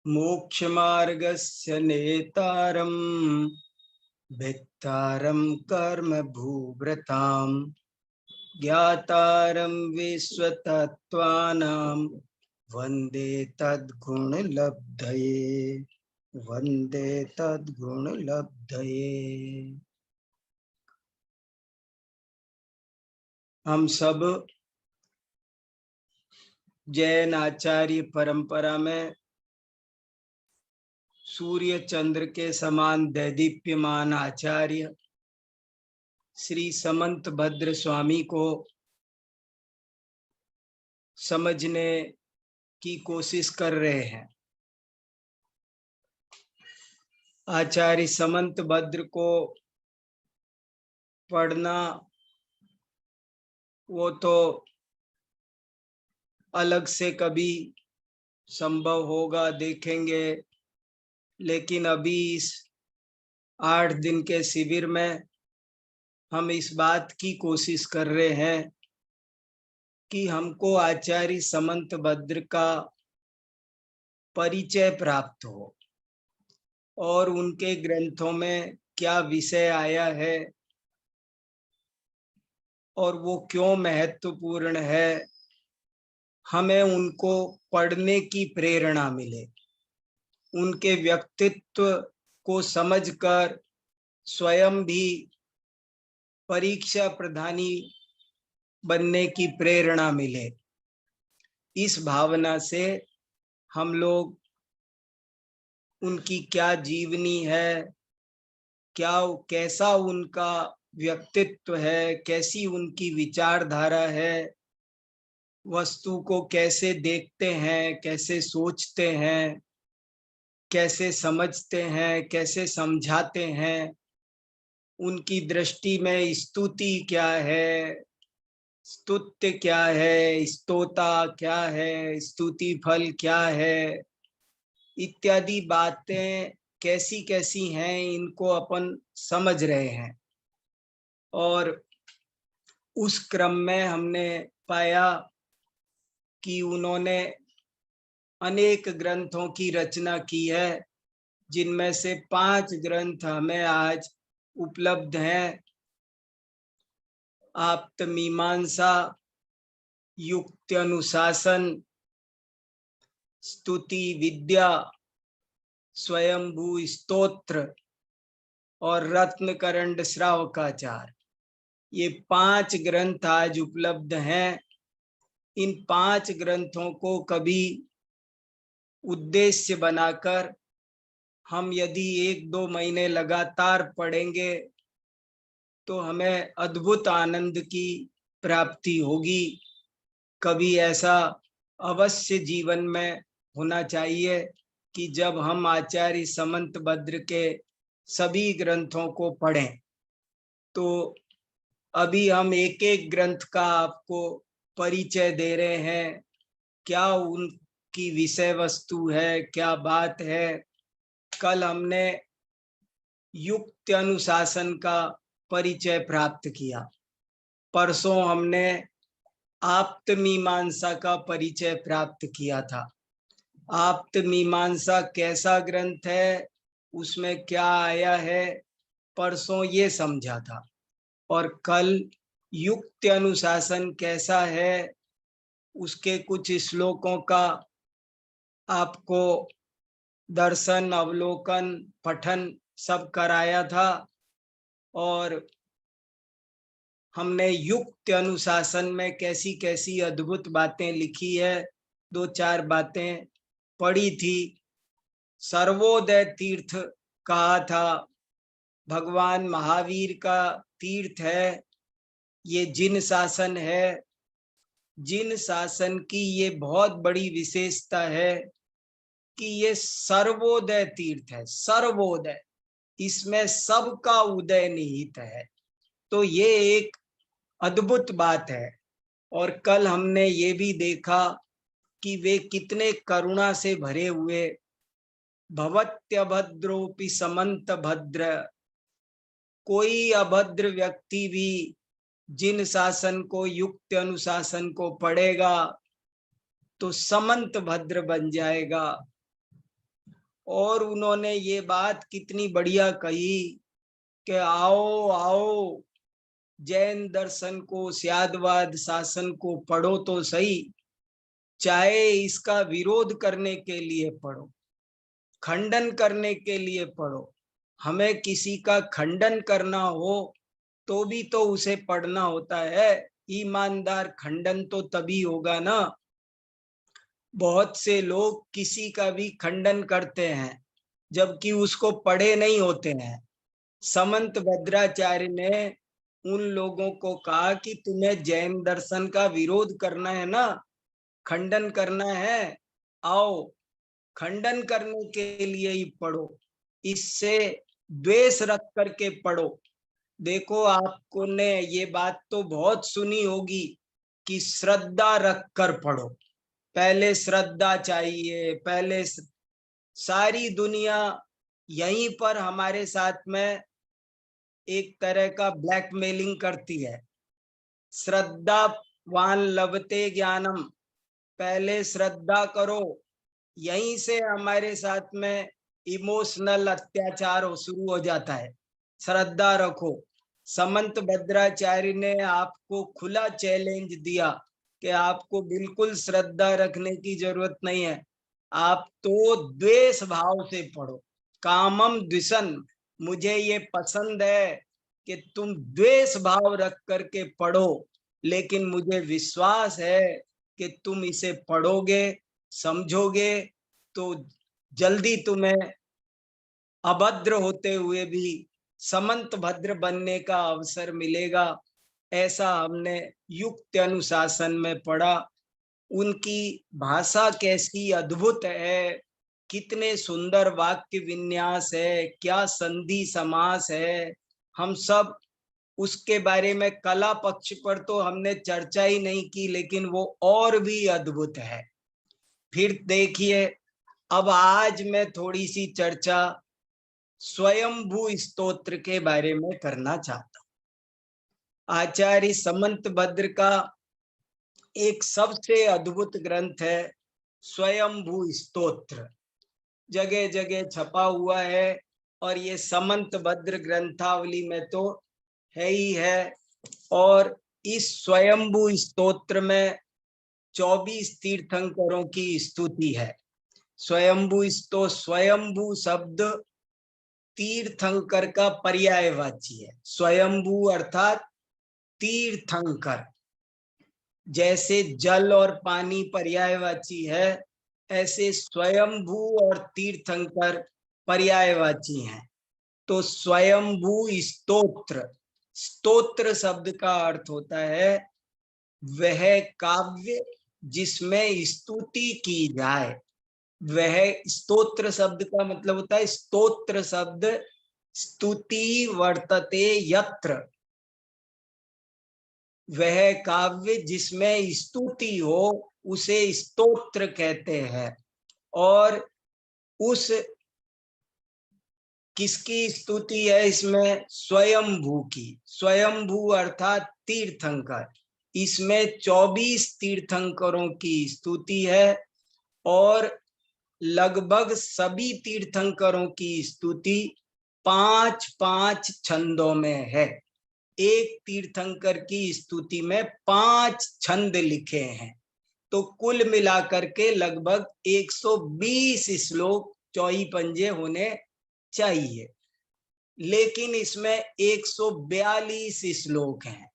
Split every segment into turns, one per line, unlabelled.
मोक्षमार्गस्य नेतारं भित्तारं कर्म भूभृतां ज्ञातारं विश्वतत्त्वानां वन्दे तद्गुणलब्धये वन्दे तद्गुणलब्धये। हम सब जैन आचार्य परंपरा में सूर्य चंद्र के समान दैदीप्यमान आचार्य श्री समंत भद्र स्वामी को समझने की कोशिश कर रहे हैं। आचार्य समंत भद्र को पढ़ना वो तो अलग से कभी संभव होगा, देखेंगे, लेकिन अभी इस 8 दिन के शिविर में हम इस बात की कोशिश कर रहे हैं कि हमको आचार्य समंत भद्र का परिचय प्राप्त हो और उनके ग्रंथों में क्या विषय आया है और वो क्यों महत्वपूर्ण है, हमें उनको पढ़ने की प्रेरणा मिले, उनके व्यक्तित्व को समझकर स्वयं भी परीक्षा प्रधानी बनने की प्रेरणा मिले। इस भावना से हम लोग उनकी क्या जीवनी है, क्या कैसा उनका व्यक्तित्व है, कैसी उनकी विचारधारा है, वस्तु को कैसे देखते हैं, कैसे सोचते हैं, कैसे समझते हैं, कैसे समझाते हैं, उनकी दृष्टि में स्तुति क्या है, स्तुत्य क्या है, स्तोता क्या है, स्तुति फल क्या है, इत्यादि बातें कैसी कैसी हैं, इनको अपन समझ रहे हैं। और उस क्रम में हमने पाया कि उन्होंने अनेक ग्रंथों की रचना की है, जिनमें से 5 ग्रंथ हमें आज उपलब्ध हैं। आप्तमीमांसा, युक्ति अनुशासन, स्तुति विद्या, स्वयंभू स्तोत्र और रत्नकरंड श्रावकाचार, ये 5 ग्रंथ आज उपलब्ध हैं। इन 5 ग्रंथों को कभी उद्देश्य बनाकर हम यदि 1-2 महीने लगातार पढ़ेंगे तो हमें अद्भुत आनंद की प्राप्ति होगी। कभी ऐसा अवश्य जीवन में होना चाहिए कि जब हम आचार्य समंत भद्र के सभी ग्रंथों को पढ़ें, तो अभी हम एक एक ग्रंथ का आपको परिचय दे रहे हैं, क्या उनकी विषय वस्तु है, क्या बात है। कल हमने युक्ति अनुशासन का परिचय प्राप्त किया, परसों हमने आप्तमीमांसा का परिचय प्राप्त किया था। आप्तमीमांसा कैसा ग्रंथ है, उसमें क्या आया है, परसों ये समझा था। और कल युक्ति अनुशासन कैसा है, उसके कुछ श्लोकों का आपको दर्शन, अवलोकन, पठन सब कराया था। और हमने युक्ति अनुशासन में कैसी कैसी अद्भुत बातें लिखी है, 2-4 बातें पढ़ी थी। सर्वोदय तीर्थ कहा था, भगवान महावीर का तीर्थ है। ये जिन शासन है, जिन शासन की ये बहुत बड़ी विशेषता है कि ये सर्वोदय तीर्थ है। सर्वोदय, इसमें सबका उदय निहित है, तो ये एक अद्भुत बात है। और कल हमने ये भी देखा कि वे कितने करुणा से भरे हुए, भवत्यभद्रोपि समंत भद्र, कोई अभद्र व्यक्ति भी जिन शासन को युक्त अनुशासन को पढ़ेगा तो समंत भद्र बन जाएगा। और उन्होंने ये बात कितनी बढ़िया कही कि आओ आओ, जैन दर्शन को, स्यादवाद शासन को पढ़ो तो सही, चाहे इसका विरोध करने के लिए पढ़ो, खंडन करने के लिए पढ़ो। हमें किसी का खंडन करना हो तो भी तो उसे पढ़ना होता है। ईमानदार खंडन तो तभी होगा ना। बहुत से लोग किसी का भी खंडन करते हैं जबकि उसको पढ़े नहीं होते हैं। समंत भद्राचार्य ने उन लोगों को कहा कि तुम्हें जैन दर्शन का विरोध करना है ना, खंडन करना है, आओ खंडन करने के लिए ही पढ़ो, इससे द्वेष रख करके पढ़ो। देखो, आपको ने ये बात तो बहुत सुनी होगी कि श्रद्धा रख कर पढ़ो। पहले श्रद्धा चाहिए, पहले सारी दुनिया यहीं पर हमारे साथ में एक तरह का ब्लैकमेलिंग करती है। श्रद्धावान लभते ज्ञानम, पहले श्रद्धा करो। यहीं से हमारे साथ में इमोशनल अत्याचार शुरू हो जाता है। श्रद्धा रखो। समंत भद्राचार्य ने आपको खुला चैलेंज दिया कि आपको बिल्कुल श्रद्धा रखने की जरूरत नहीं है, आप तो द्वेष भाव से पढ़ो। कामम द्विषन, मुझे ये पसंद है कि तुम द्वेष भाव रख करके पढ़ो, लेकिन मुझे विश्वास है कि तुम इसे पढ़ोगे, समझोगे तो जल्दी तुम्हें अभद्र होते हुए भी समंत भद्र बनने का अवसर मिलेगा। ऐसा हमने युक्त अनुशासन में पढ़ा। उनकी भाषा कैसी अद्भुत है, कितने सुंदर वाक्य विन्यास है, क्या संधि समास है। हम सब उसके बारे में कला पक्ष पर तो हमने चर्चा ही नहीं की, लेकिन वो और भी अद्भुत है। फिर देखिए, अब आज मैं थोड़ी सी चर्चा स्वयंभू स्तोत्र के बारे में करना चाहता हूं। आचार्य समंत भद्र का एक सबसे अद्भुत ग्रंथ है स्वयंभू स्तोत्र, जगह जगह छपा हुआ है और ये समंत भद्र ग्रंथावली में तो है ही है। और इस स्वयंभू स्तोत्र में 24 तीर्थंकरों की स्तुति है। स्वयंभू स्वयंभू शब्द तीर्थंकर का पर्यायवाची है। स्वयंभू अर्थात तीर्थंकर, जैसे जल और पानी पर्यायवाची है, ऐसे स्वयंभू और तीर्थंकर पर्यायवाची हैं। तो स्वयंभू स्तोत्र, स्तोत्र शब्द का अर्थ होता है वह काव्य जिसमें स्तुति की जाए। वह स्तोत्र शब्द का मतलब होता है, स्तोत्र शब्द स्तुति वर्तते यत्र, वह काव्य जिसमें स्तुति हो उसे स्तोत्र कहते हैं। और उस किसकी स्तुति है इसमें? स्वयंभू की। स्वयंभू अर्थात तीर्थंकर, इसमें 24 तीर्थंकरों की स्तुति है और लगभग सभी तीर्थंकरों की स्तुति 5-5 छंदों में है। एक तीर्थंकर की स्तुति में 5 छंद लिखे हैं, तो कुल मिलाकर के लगभग 120 श्लोक चौई पंजे होने चाहिए। लेकिन इसमें 142 श्लोक हैं।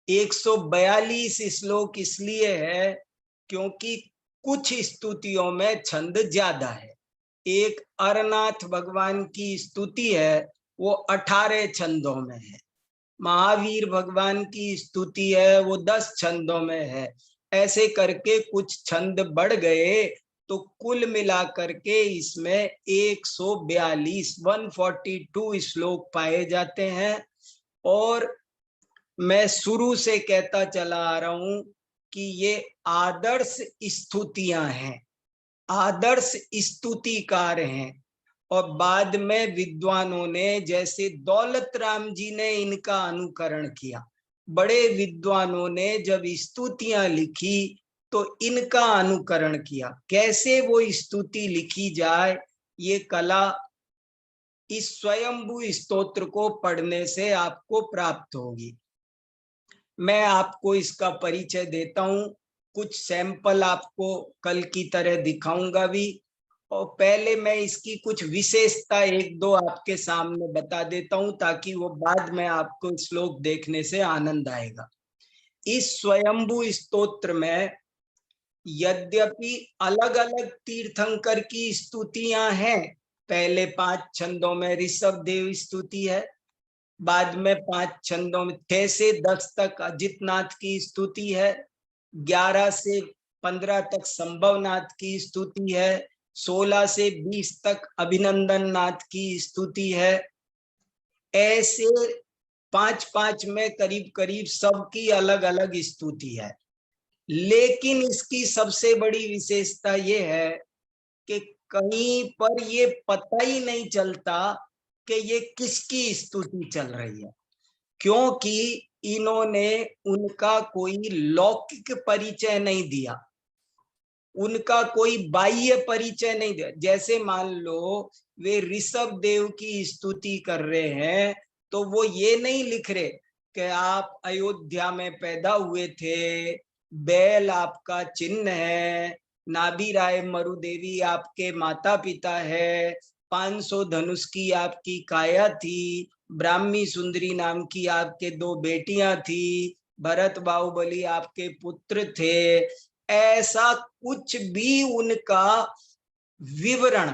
142 श्लोक इसलिए है क्योंकि कुछ स्तुतियों में छंद ज्यादा है। एक अरनाथ भगवान की स्तुति है, वो 18 छंदों में है। महावीर भगवान की स्तुति है, वो 10 छंदों में है। ऐसे करके कुछ छंद बढ़ गए तो कुल मिलाकर के इसमें 142 श्लोक पाए जाते हैं। और मैं शुरू से कहता चला आ रहा हूं कि ये आदर्श स्तुतियां हैं, आदर्श स्तुतिकार हैं। और बाद में विद्वानों ने, जैसे दौलत राम जी ने इनका अनुकरण किया, बड़े विद्वानों ने जब स्तुतियां लिखी तो इनका अनुकरण किया। कैसे वो स्तुति लिखी जाए, ये कला इस स्वयंभू स्तोत्र को पढ़ने से आपको प्राप्त होगी। मैं आपको इसका परिचय देता हूं, कुछ सैंपल आपको कल की तरह दिखाऊंगा भी, और पहले मैं इसकी कुछ विशेषता एक दो आपके सामने बता देता हूं, ताकि वो बाद में आपको श्लोक देखने से आनंद आएगा। इस स्वयंभू स्तोत्र में यद्यपि अलग अलग तीर्थंकर की स्तुतियां हैं, पहले 5 छंदों में ऋषभ देव स्तुति है, बाद में 5 छंदों में 6 से 10 तक अजितनाथ की स्तुति है, 11 से 15 तक संभवनाथ की स्तुति है, 16 से 20 तक अभिनंदन नाथ की स्तुति है। ऐसे 5-5 में करीब करीब सबकी अलग अलग स्तुति है। लेकिन इसकी सबसे बड़ी विशेषता ये है कि कहीं पर ये पता ही नहीं चलता कि ये किसकी स्तुति चल रही है, क्योंकि इन्होंने उनका कोई लौकिक परिचय नहीं दिया, उनका कोई बाह्य परिचय नहीं दिया। जैसे मान लो वे ऋषभ देव की स्तुति कर रहे हैं, तो वो ये नहीं लिख रहे कि आप अयोध्या में पैदा हुए थे, बैल आपका चिन्ह है, नाभि राय मरुदेवी आपके माता पिता है, 500 धनुष की आपकी काया थी, ब्राह्मी सुंदरी नाम की आपके 2 बेटियां थी, भरत बाहुबली आपके पुत्र थे। ऐसा कुछ भी उनका विवरण,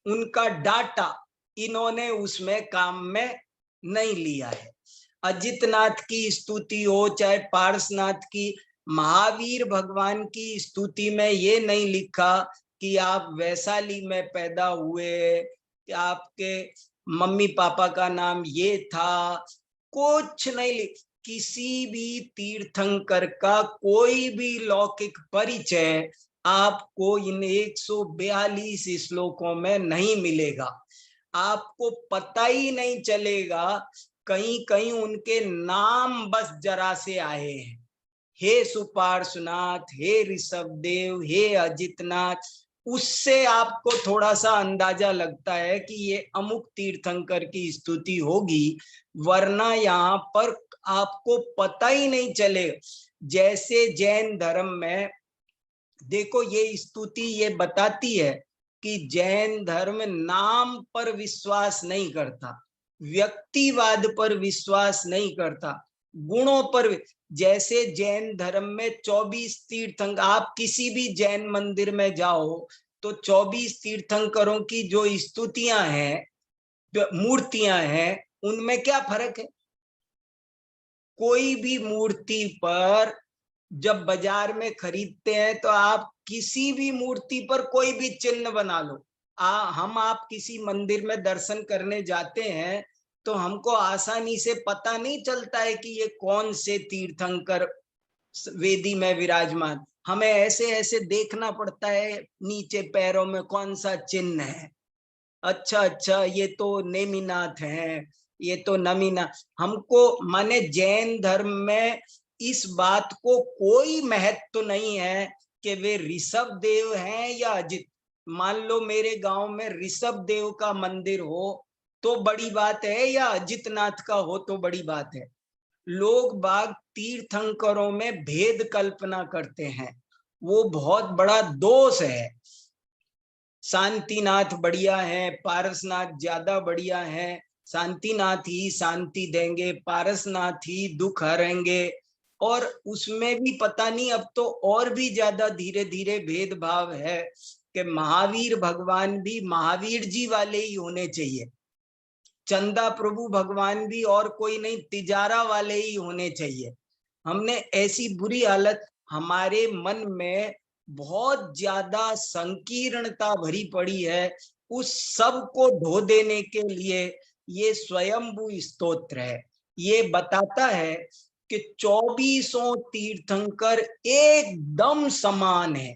उनका डाटा इन्होंने उसमें काम में नहीं लिया है। अजितनाथ की स्तुति हो चाहे पार्शनाथ की, महावीर भगवान की स्तुति में ये नहीं लिखा कि आप वैशाली में पैदा हुए, कि आपके मम्मी पापा का नाम ये था, कुछ नहीं लिख। किसी भी तीर्थंकर का कोई भी लौकिक परिचय आपको इन 142 श्लोकों में नहीं मिलेगा। आपको पता ही नहीं चलेगा, कहीं कहीं उनके नाम बस जरा से आए हैं, हे सुपार्श्वनाथ, हे ऋषभदेव, हे अजितनाथ, उससे आपको थोड़ा सा अंदाजा लगता है कि ये अमुक तीर्थंकर की स्तुति होगी, वरना यहाँ पर आपको पता ही नहीं चलेगा। जैसे जैन धर्म में देखो, ये स्तुति ये बताती है कि जैन धर्म नाम पर विश्वास नहीं करता, व्यक्तिवाद पर विश्वास नहीं करता, गुणों पर। जैसे जैन धर्म में 24 तीर्थंकर, आप किसी भी जैन मंदिर में जाओ तो 24 तीर्थंकरों की जो स्तुतियां हैं, मूर्तियां हैं, उनमें क्या फर्क है? कोई भी मूर्ति पर जब बाजार में खरीदते हैं तो आप किसी भी मूर्ति पर कोई भी चिन्ह बना लो, हम आप किसी मंदिर में दर्शन करने जाते हैं तो हमको आसानी से पता नहीं चलता है कि ये कौन से तीर्थंकर वेदी में विराजमान, हमें ऐसे ऐसे देखना पड़ता है नीचे पैरों में कौन सा चिन्ह है। अच्छा अच्छा, ये तो नेमिनाथ है, ये तो नमीनाथ। हमको माने जैन धर्म में इस बात को कोई महत्व नहीं है कि वे ऋषभ देव हैं या अजित। मान लो मेरे गांव में ऋषभ देव का मंदिर हो तो बड़ी बात है, या अजितनाथ का हो तो बड़ी बात है। लोग बाग तीर्थंकरों में भेद कल्पना करते हैं, वो बहुत बड़ा दोष है। शांतिनाथ बढ़िया है, पारसनाथ ज्यादा बढ़िया है, शांतिनाथ ही शांति देंगे, पारसनाथ ही दुख हरेंगे। और उसमें भी पता नहीं, अब तो और भी ज्यादा धीरे धीरे भेदभाव है कि महावीर भगवान भी महावीर जी वाले ही होने चाहिए, चंदा प्रभु भगवान भी और कोई नहीं, तिजारा वाले ही होने चाहिए। हमने ऐसी बुरी हालत, हमारे मन में बहुत ज्यादा संकीर्णता भरी पड़ी है, उस सब को ढो देने के लिए ये स्वयंभू स्तोत्र है। ये बताता है कि 24 तीर्थंकर एकदम समान है,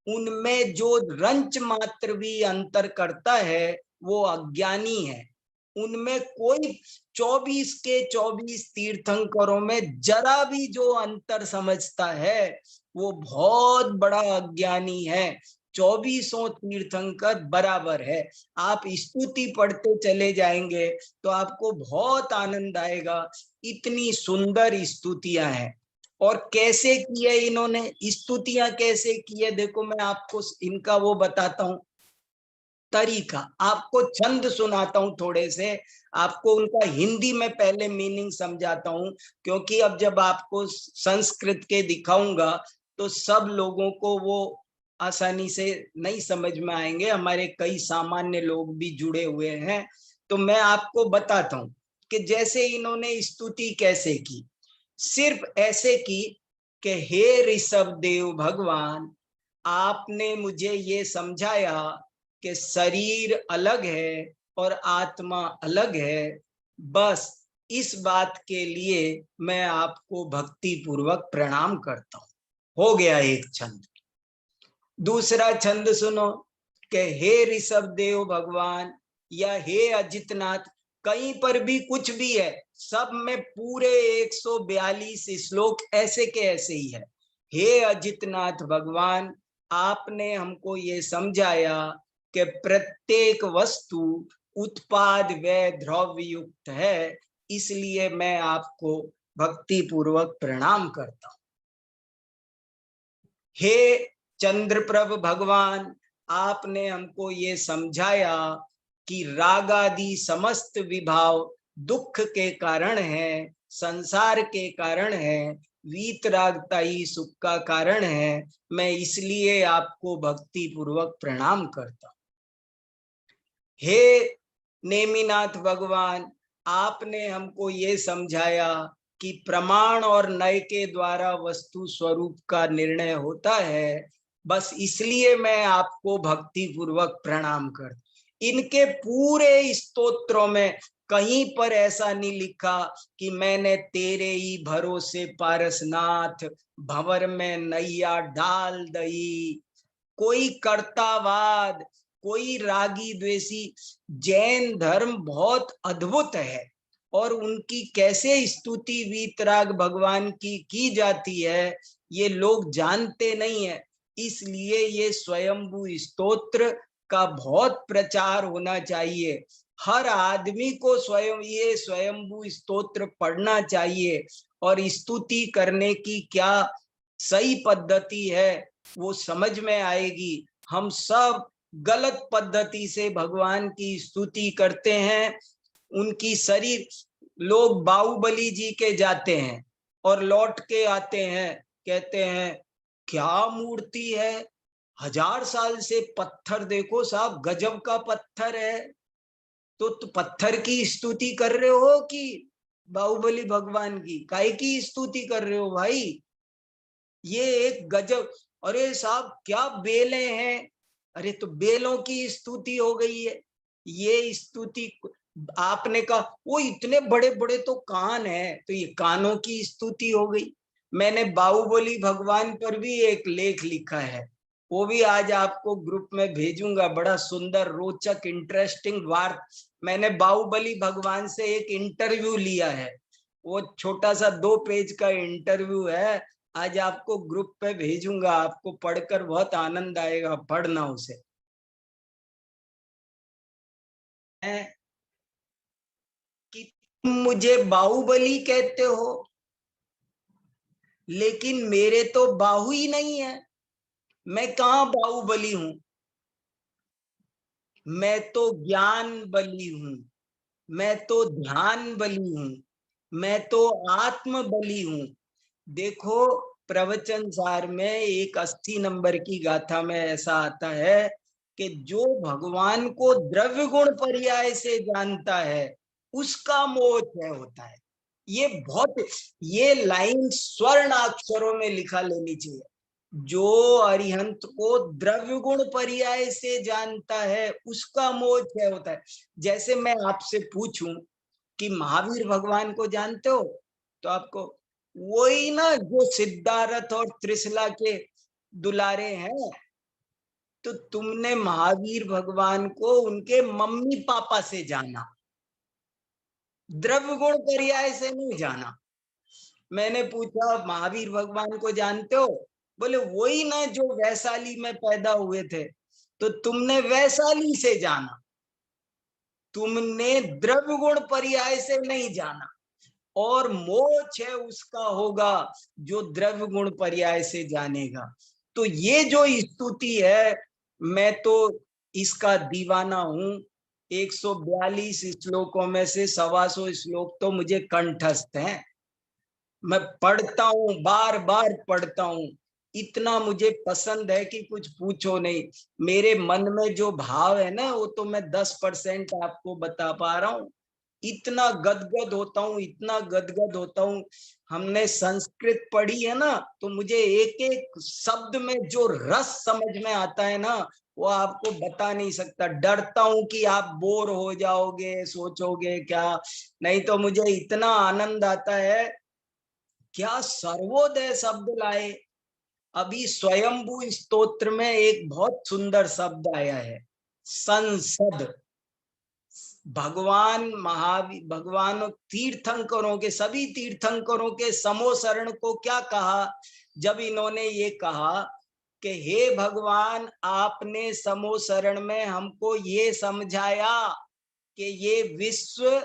उनमें जो रंच मात्र भी अंतर करता है वो अज्ञानी है। उनमें कोई 24 के 24 तीर्थंकरों में जरा भी जो अंतर समझता है वो बहुत बड़ा अज्ञानी है। 24 तीर्थंकर बराबर है। आप स्तुति पढ़ते चले जाएंगे तो आपको बहुत आनंद आएगा। इतनी सुंदर स्तुतियां हैं। और कैसे की है इन्होंने स्तुतियां, कैसे की है देखो, मैं आपको इनका वो बताता हूं तरीका। आपको छंद सुनाता हूं थोड़े से, आपको उनका हिंदी में पहले मीनिंग समझाता हूं, क्योंकि अब जब आपको संस्कृत के दिखाऊंगा तो सब लोगों को वो आसानी से नहीं समझ में आएंगे। हमारे कई सामान्य लोग भी जुड़े हुए हैं, तो मैं आपको बताता हूं कि जैसे इन्होंने स्तुति कैसे की। सिर्फ ऐसे की कि हे ऋषभ देव भगवान, आपने मुझे ये समझाया कि शरीर अलग है और आत्मा अलग है। बस इस बात के लिए मैं आपको भक्ति पूर्वक प्रणाम करता हूं। हो गया एक छंद। दूसरा छंद सुनो कि हे ऋषभ देव भगवान या हे अजितनाथ, कहीं पर भी कुछ भी है, सब में पूरे 142 श्लोक ऐसे के ऐसे ही है। हे अजितनाथ भगवान, आपने हमको ये समझाया कि प्रत्येक वस्तु उत्पाद व द्रव्य युक्त है, इसलिए मैं आपको भक्ति पूर्वक प्रणाम करता हूं। हे चंद्रप्रभ भगवान, आपने हमको ये समझाया कि राग आदि समस्त विभाव दुख के कारण है, संसार के कारण है, वीतरागता ही सुख का कारण है, मैं इसलिए आपको भक्ति पूर्वक प्रणाम करता हूं। हे नेमिनाथ भगवान, आपने हमको ये समझाया कि प्रमाण और नय के द्वारा वस्तु स्वरूप का निर्णय होता है, बस इसलिए मैं आपको भक्ति पूर्वक प्रणाम कर। इनके पूरे स्तोत्रों में कहीं पर ऐसा नहीं लिखा कि मैंने तेरे ही भरोसे पारसनाथ भंवर में नैया डाल दई। कोई कर्तावाद, कोई रागी द्वेषी। जैन धर्म बहुत अद्भुत है और उनकी कैसे स्तुति वीतराग भगवान की जाती है ये लोग जानते नहीं है। इसलिए ये स्वयंभू स्तोत्र का बहुत प्रचार होना चाहिए। हर आदमी को ये स्वयंभू स्तोत्र पढ़ना चाहिए और स्तुति करने की क्या सही पद्धति है वो समझ में आएगी। हम सब गलत पद्धति से भगवान की स्तुति करते हैं। उनकी शरीर, लोग बाहुबली जी के जाते हैं और लौट के आते हैं, कहते हैं क्या मूर्ति है, 1000 साल से पत्थर देखो साहब, गजब का पत्थर है। तो पत्थर की स्तुति कर रहे हो कि बाहुबली भगवान की काय की स्तुति कर रहे हो भाई? ये एक गजब। अरे साहब क्या बेले हैं, अरे तो बेलों की स्तुति हो गई है। ये स्तुति आपने कहा वो इतने बड़े बड़े तो कान है, तो ये कानों की स्तुति हो गई। मैंने बाहुबली भगवान पर भी एक लेख लिखा है, वो भी आज आपको ग्रुप में भेजूंगा। बड़ा सुंदर रोचक इंटरेस्टिंग वार्ता। मैंने बाहुबली भगवान से एक इंटरव्यू लिया है, वो छोटा सा 2 पेज का इंटरव्यू है। आज आपको ग्रुप पे भेजूंगा, आपको पढ़कर बहुत आनंद आएगा, पढ़ना उसे। कि तुम मुझे बाहुबली कहते हो, लेकिन मेरे तो बाहु ही नहीं है, मैं कहाँ बाहुबली हूं? मैं तो ज्ञान बली हूं, मैं तो ध्यान बली हूं, मैं तो आत्म बली हूं। देखो प्रवचन सार में एक 80 नंबर की गाथा में ऐसा आता है कि जो भगवान को द्रव्य गुण पर्याय से जानता है उसका मोह क्षय होता है। ये बहुत, ये लाइन स्वर्ण अक्षरों में लिखा लेनी चाहिए। जो अरिहंत को द्रव्य गुण पर्याय से जानता है उसका मोह क्षय होता है। जैसे मैं आपसे पूछूं कि महावीर भगवान को जानते हो, तो आपको वही ना जो सिद्धार्थ और त्रिशला के दुलारे हैं, तो तुमने महावीर भगवान को उनके मम्मी पापा से जाना, द्रव्य गुण पर्याय से नहीं जाना। मैंने पूछा महावीर भगवान को जानते हो? बोले वही ना जो वैशाली में पैदा हुए थे। तो तुमने वैशाली से जाना, तुमने द्रव्य गुण पर्याय से नहीं जाना। और मोक्ष है उसका होगा जो द्रव्य गुण पर्याय से जानेगा। तो ये जो स्तुति है, मैं तो इसका दीवाना हूं। 142 श्लोकों में से 125 श्लोक तो मुझे कंठस्थ हैं। मैं पढ़ता हूँ, बार बार पढ़ता हूँ। इतना मुझे पसंद है कि कुछ पूछो नहीं। मेरे मन में जो भाव है ना, वो तो मैं 10% आपको बता पा रहा हूँ। इतना गदगद होता हूँ, इतना गदगद होता हूँ। हमने संस्कृत पढ़ी है ना, तो मुझे एक एक शब्द में जो रस समझ में आता है ना, वो आपको बता नहीं सकता। डरता हूं कि आप बोर हो जाओगे, सोचोगे क्या। नहीं तो मुझे इतना आनंद आता है। क्या सर्वोदय शब्द लाए। अभी स्वयंभू स्तोत्र में एक बहुत सुंदर शब्द आया है, संसद। भगवान महावीर, भगवान तीर्थंकरों के, सभी तीर्थंकरों के समोसरण को क्या कहा? जब इन्होंने ये कहा कि हे भगवान, आपने समोसरण में हमको ये समझाया कि ये विश्व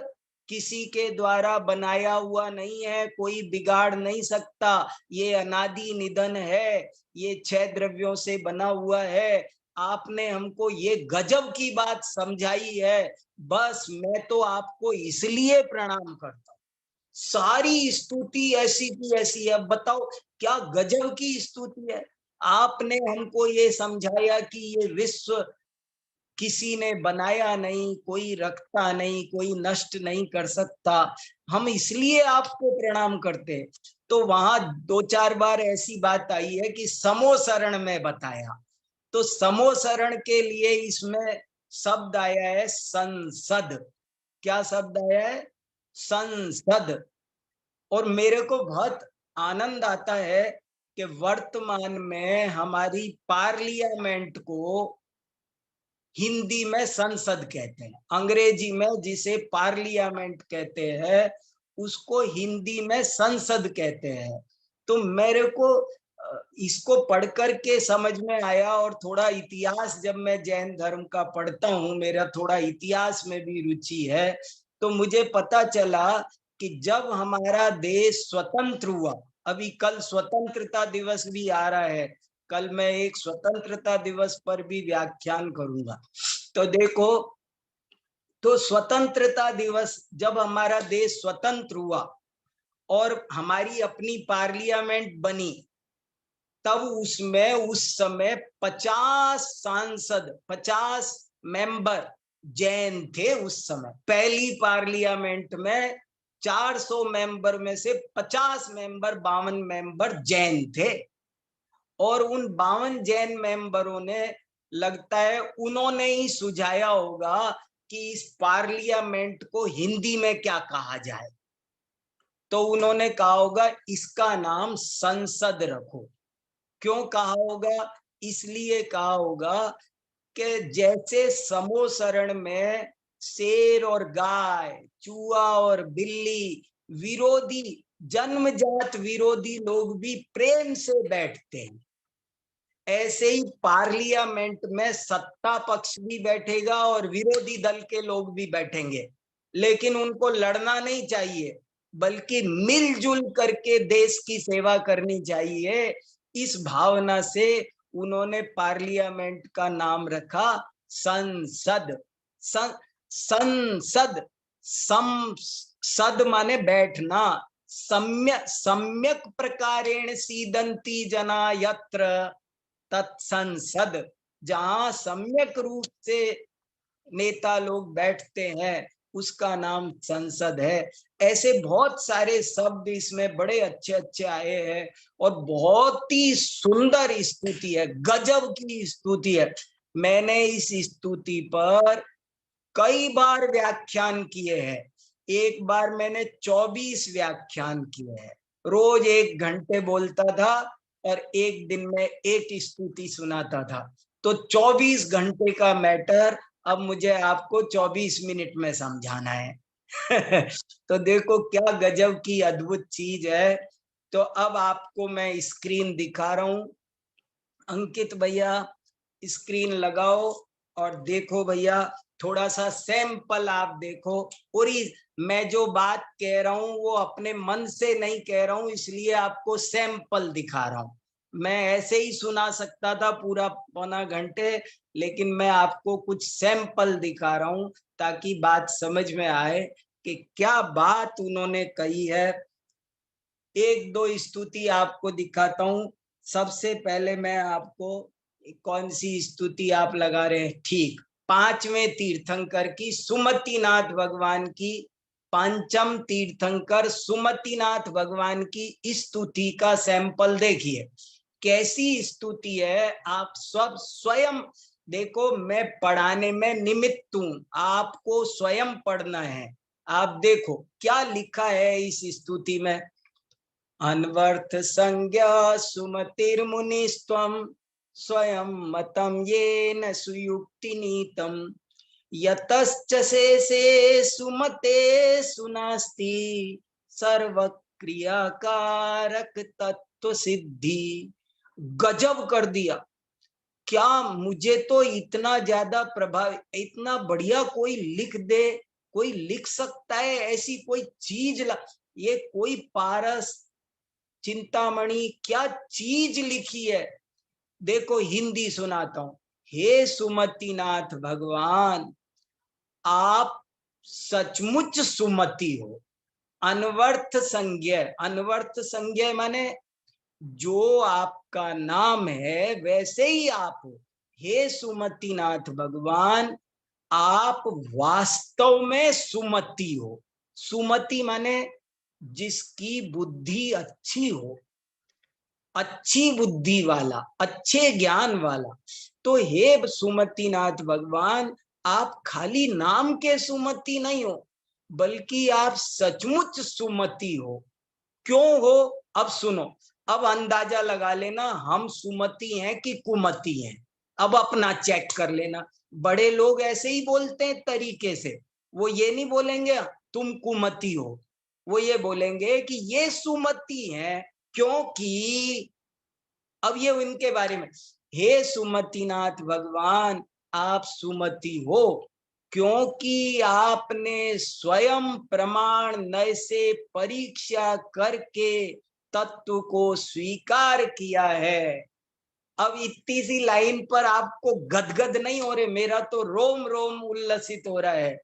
किसी के द्वारा बनाया हुआ नहीं है, कोई बिगाड़ नहीं सकता, ये अनादि निधन है, ये 6 द्रव्यों से बना हुआ है। आपने हमको ये गजब की बात समझाई है। बस मैं तो आपको इसलिए प्रणाम करता हूँ। सारी स्तुति ऐसी की ऐसी है। बताओ क्या गजब की स्तुति है। आपने हमको ये समझाया कि ये विश्व किसी ने बनाया नहीं, कोई रखता नहीं, कोई नष्ट नहीं कर सकता। हम इसलिए आपको प्रणाम करते। तो वहां 2-4 बार ऐसी बात आई है कि समोसरण में बताया। तो समोसरण के लिए इसमें शब्द आया है संसद। क्या शब्द आया है? संसद। और मेरे को बहुत आनंद आता है कि वर्तमान में हमारी पार्लियामेंट को हिंदी में संसद कहते हैं, अंग्रेजी में जिसे पार्लियामेंट कहते हैं उसको हिंदी में संसद कहते हैं। तो मेरे को इसको पढ़कर के समझ में आया। और थोड़ा इतिहास, जब मैं जैन धर्म का पढ़ता हूँ, मेरा थोड़ा इतिहास में भी रुचि है, तो मुझे पता चला कि जब हमारा देश स्वतंत्र हुआ, अभी कल स्वतंत्रता दिवस भी आ रहा है, कल मैं एक स्वतंत्रता दिवस पर भी व्याख्यान करूंगा। तो देखो, तो स्वतंत्रता दिवस जब हमारा देश स्वतंत्र हुआ और हमारी अपनी पार्लियामेंट बनी, तब उसमें उस समय 50 सांसद, 50 मेंबर जैन थे। उस समय पहली पार्लियामेंट में 400 मेंबर में से 50 मेंबर, 52 मेंबर जैन थे। और उन 52 जैन मेंबरों ने, लगता है उन्होंने ही सुझाया होगा कि इस पार्लियामेंट को हिंदी में क्या कहा जाए। तो उन्होंने कहा होगा इसका नाम संसद रखो। क्यों कहा होगा? इसलिए कहा होगा कि जैसे समोसरण में शेर और गाय, चूहा और बिल्ली, विरोधी, जन्मजात विरोधी लोग भी प्रेम से बैठते हैं, ऐसे ही पार्लियामेंट में सत्ता पक्ष भी बैठेगा और विरोधी दल के लोग भी बैठेंगे। लेकिन उनको लड़ना नहीं चाहिए, बल्कि मिलजुल करके देश की सेवा करनी चाहिए। इस भावना से उन्होंने पार्लियामेंट का नाम रखा संसद। संसद, सम सद माने बैठना। सम्यक प्रकारेण सीदंती जना यत्र तत्संसद। जहां सम्यक रूप से नेता लोग बैठते हैं, उसका नाम संसद है। ऐसे बहुत सारे शब्द इसमें बड़े अच्छे अच्छे आए हैं और बहुत ही सुंदर स्तुति है, गजब की स्तुति है। मैंने इस स्तुति पर कई बार व्याख्यान किए हैं। एक बार मैंने 24 व्याख्यान किए हैं। रोज 1 घंटे बोलता था और एक दिन में एक स्तुति सुनाता था। तो 24 घंटे का मैटर अब मुझे आपको 24 मिनट में समझाना है। तो देखो क्या गजब की अद्भुत चीज है। तो अब आपको मैं स्क्रीन दिखा रहा हूं। अंकित भैया स्क्रीन लगाओ और देखो भैया, थोड़ा सा सैंपल आप देखो। और मैं जो बात कह रहा हूं वो अपने मन से नहीं कह रहा हूं, इसलिए आपको सैंपल दिखा रहा हूं। मैं ऐसे ही सुना सकता था पूरा पौना घंटे, लेकिन मैं आपको कुछ सैंपल दिखा रहा हूं ताकि बात समझ में आए कि क्या बात उन्होंने कही है। एक दो स्तुति आपको दिखाता हूं। सबसे पहले मैं आपको, कौन सी स्तुति आप लगा रहे हैं? ठीक, पांचवें तीर्थंकर की, सुमतिनाथ भगवान की, पंचम तीर्थंकर सुमतिनाथ भगवान की स्तुति का सैंपल देखिए कैसी स्तुति है। आप सब स्वयं देखो, मैं पढ़ाने में निमित्त हूं, आपको स्वयं पढ़ना है। आप देखो क्या लिखा है इस स्तुति में। अन्वर्थ संज्ञा सुमतिर्मुनिस्त्वं स्वयं मतम येन सुयुक्ति नीतम यतश्च शेषे सुमते सुनास्ति सर्व क्रियाकारक तत्व सिद्धि। गजब कर दिया। क्या मुझे तो इतना ज्यादा प्रभाव, इतना बढ़िया कोई लिख दे, कोई लिख सकता है ऐसी कोई चीज ये कोई पारस चिंतामणि क्या चीज लिखी है। देखो हिंदी सुनाता हूं। हे सुमतिनाथ भगवान, आप सचमुच सुमति हो। अनवर्थ संज्ञा, अनवर्थ संज्ञा माने जो आपका नाम है वैसे ही आप हो। हे सुमतिनाथ भगवान, आप वास्तव में सुमति हो। सुमति माने जिसकी बुद्धि अच्छी हो, अच्छी बुद्धि वाला, अच्छे ज्ञान वाला। तो हे सुमतिनाथ भगवान, आप खाली नाम के सुमति नहीं हो, बल्कि आप सचमुच सुमति हो। क्यों हो? अब सुनो, अब अंदाजा लगा लेना हम सुमति हैं कि कुमति हैं। अब अपना चेक कर लेना। बड़े लोग ऐसे ही बोलते हैं तरीके से, वो ये नहीं बोलेंगे तुम कुमति हो, वो ये बोलेंगे कि ये सुमति हैं। क्योंकि अब ये उनके बारे में, हे सुमतिनाथ भगवान, आप सुमति हो क्योंकि आपने स्वयं प्रमाण नय से परीक्षा करके तत्व को स्वीकार किया है। अब इतनी सी लाइन पर आपको गदगद नहीं हो रहे? मेरा तो रोम रोम उल्लसित हो रहा है।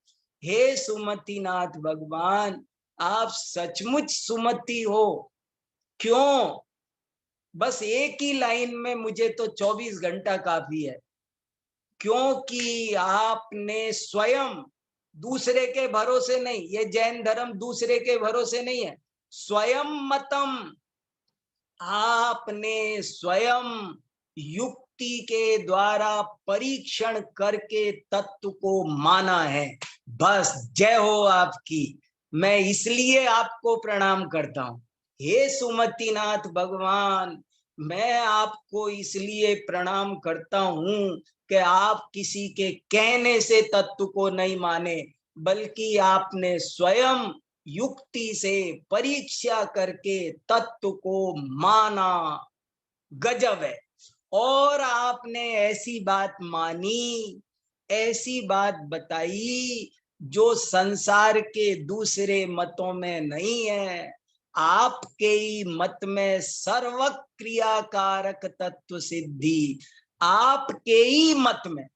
हे सुमतिनाथ भगवान, आप सचमुच सुमति हो। क्यों? बस एक ही लाइन में मुझे तो 24 घंटा काफी है। क्योंकि आपने स्वयं, दूसरे के भरोसे नहीं, ये जैन धर्म दूसरे के भरोसे नहीं है, स्वयं मतम, आपने स्वयं युक्ति के द्वारा परीक्षण करके तत्व को माना है। बस जय हो आपकी। मैं इसलिए आपको प्रणाम करता हूं। हे सुमतिनाथ भगवान, मैं आपको इसलिए प्रणाम करता हूं कि आप किसी के कहने से तत्व को नहीं माने, बल्कि आपने स्वयं युक्ति से परीक्षा करके तत्व को माना। गजब है। और आपने ऐसी बात मानी, ऐसी बात बताई जो संसार के दूसरे मतों में नहीं है। आपके ही मत में सर्व क्रियाकारक तत्व सिद्धि, आपके ही मत में।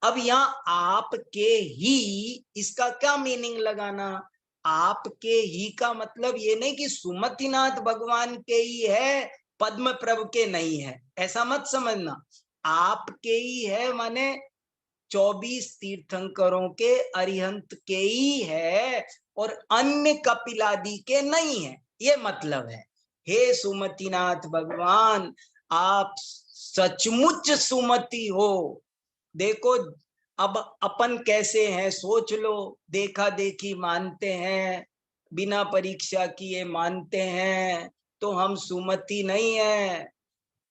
अब यहाँ आपके ही, इसका क्या मीनिंग लगाना? आपके ही का मतलब ये नहीं कि सुमतिनाथ भगवान के ही है, पद्म प्रभु के नहीं है, ऐसा मत समझना। आपके ही है माने 24 तीर्थंकरों के अरिहंत के ही है और अन्य कपिलादि के नहीं है, ये मतलब है। हे सुमतिनाथ भगवान, आप सचमुच सुमति हो। देखो अब अपन कैसे हैं सोच लो। देखा देखी मानते हैं, बिना परीक्षा किए मानते हैं, तो हम सुमति नहीं है।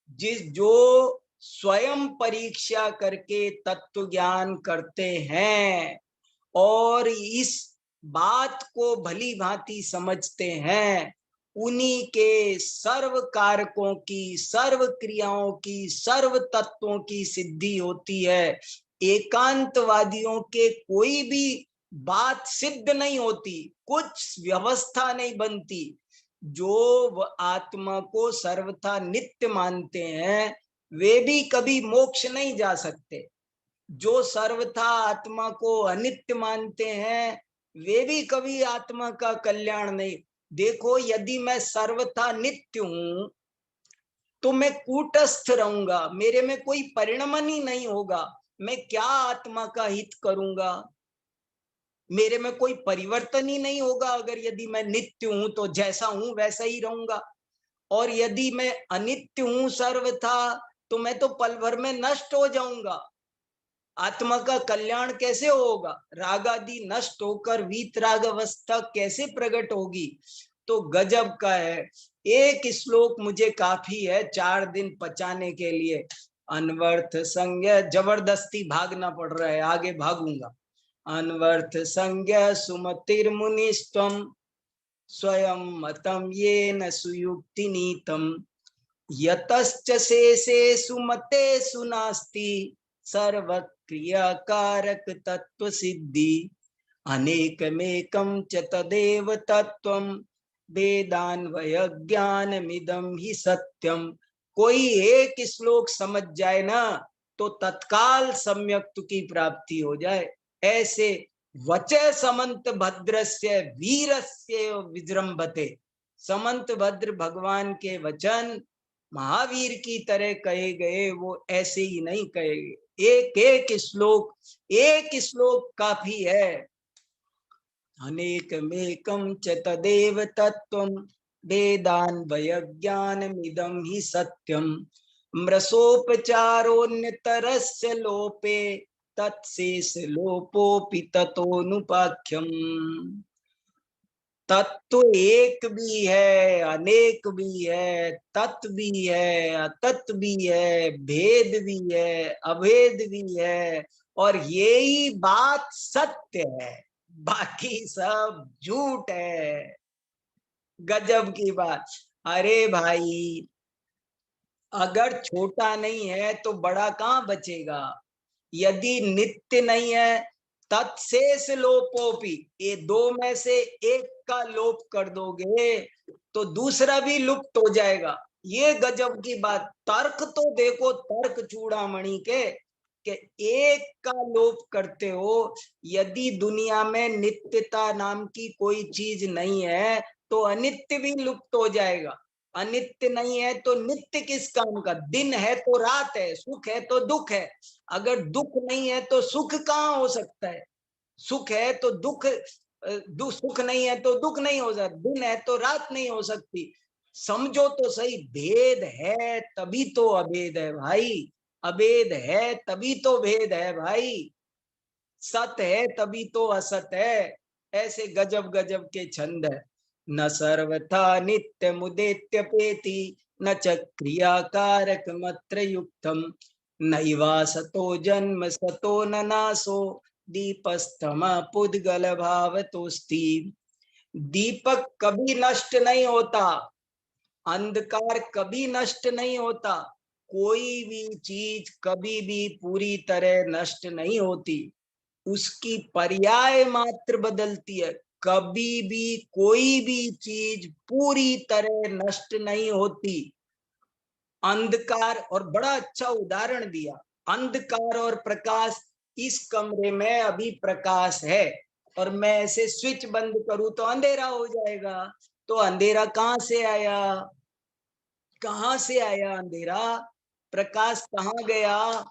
जिस जो स्वयं परीक्षा करके तत्व ज्ञान करते हैं और इस बात को भली भांति समझते हैं, उन्हीं के सर्व कारकों की, सर्व क्रियाओं की, सर्व तत्वों की सिद्धि होती है। एकांतवादियों के कोई भी बात सिद्ध नहीं होती, कुछ व्यवस्था नहीं बनती। जो आत्मा को सर्वथा नित्य मानते हैं वे भी कभी मोक्ष नहीं जा सकते। जो सर्वथा आत्मा को अनित्य मानते हैं वे भी कभी आत्मा का कल्याण नहीं। देखो, यदि मैं सर्वथा नित्य हूं तो मैं कूटस्थ रहूंगा, मेरे में कोई परिणमन ही नहीं होगा। मैं क्या आत्मा का हित करूंगा? मेरे में कोई परिवर्तन ही नहीं होगा। अगर यदि मैं नित्य हूं तो जैसा हूं वैसा ही रहूंगा, और यदि मैं अनित्य हूं सर्वथा तो मैं तो पल भर में नष्ट हो जाऊंगा। आत्मा का कल्याण कैसे होगा? राग आदि नष्ट होकर वीतराग अवस्था कैसे प्रकट होगी? तो गजब का है। एक श्लोक मुझे काफी है 4 दिन पचाने के लिए। अनवर्थ संज्ञा, जबरदस्ती भागना पड़ रहा है, आगे भागूंगा। अनवर्थ संज्ञा सुमतिर्मुनिस्त्वं स्वयं मतम येन सुयुक्ति नीतम यतश्च शेषेषु मतेषु नास्ति सर्वक्रिया कारक तत्व सिद्धि अनेकमेकं च तदेव तत्वं वेदान्वय ज्ञानमिदं हि सत्यम। कोई एक श्लोक समझ जाए ना तो तत्काल सम्यक्तु की प्राप्ति हो जाए। ऐसे वचः समंत भद्रस्य वीरस्य विजृंभते। समंत भद्र भगवान के वचन महावीर की तरह कहे गए, वो ऐसे ही नहीं कहे गए। एक श्लोक काफी है। अनेकमेकं च तदेव तत्त्वं वेदान्वय ज्ञानमिदं हि सत्यं म्रसोपचारोन्यतरस्य लोपे तत्शेष लोपोपि ततोनुपाख्यम। तत्व एक भी है, अनेक भी है, तत्व भी है, अतत्व भी है, भेद भी है, अभेद भी है, और यही बात सत्य है, बाकी सब झूठ है। गजब की बात। अरे भाई, अगर छोटा नहीं है तो बड़ा कहाँ बचेगा? यदि नित्य नहीं है तत्शेष लोपोपि, ये दो में से एक का लोप कर दोगे तो दूसरा भी लुप्त हो जाएगा। ये गजब की बात। तर्क तो देखो, तर्क चूड़ामणि के कि एक का लोप करते हो। यदि दुनिया में नित्यता नाम की कोई चीज नहीं है तो अनित्य भी लुप्त हो जाएगा। अनित्य नहीं है तो नित्य किस काम का? दिन है तो रात है, सुख है तो दुख है। अगर दुख नहीं है तो सुख कहाँ हो सकता है? सुख है तो दुख, सुख नहीं है तो दुख नहीं हो सकता, दिन है तो रात नहीं हो सकती। समझो तो सही, भेद है तभी तो अभेद है भाई, अभेद है तभी तो भेद है भाई, सत है तभी तो असत है। ऐसे गजब गजब के छंद है। न सर्वथा नित्य मुदेत्यपेति न च क्रियाकारक मत्र युक्तम नैवासतो जन्म सतो न नासो दीपस्तमा पुद्गल भावतोस्ति। दीपक कभी नष्ट नहीं होता, अंधकार कभी नष्ट नहीं होता, कोई भी चीज कभी भी पूरी तरह नष्ट नहीं होती, उसकी पर्याय मात्र बदलती है। कभी भी कोई भी चीज पूरी तरह नष्ट नहीं होती। अंधकार, और बड़ा अच्छा उदाहरण दिया, अंधकार और प्रकाश। इस कमरे में अभी प्रकाश है और मैं ऐसे स्विच बंद करूं तो अंधेरा हो जाएगा। तो अंधेरा कहां से आया? कहां से आया अंधेरा? प्रकाश कहां गया?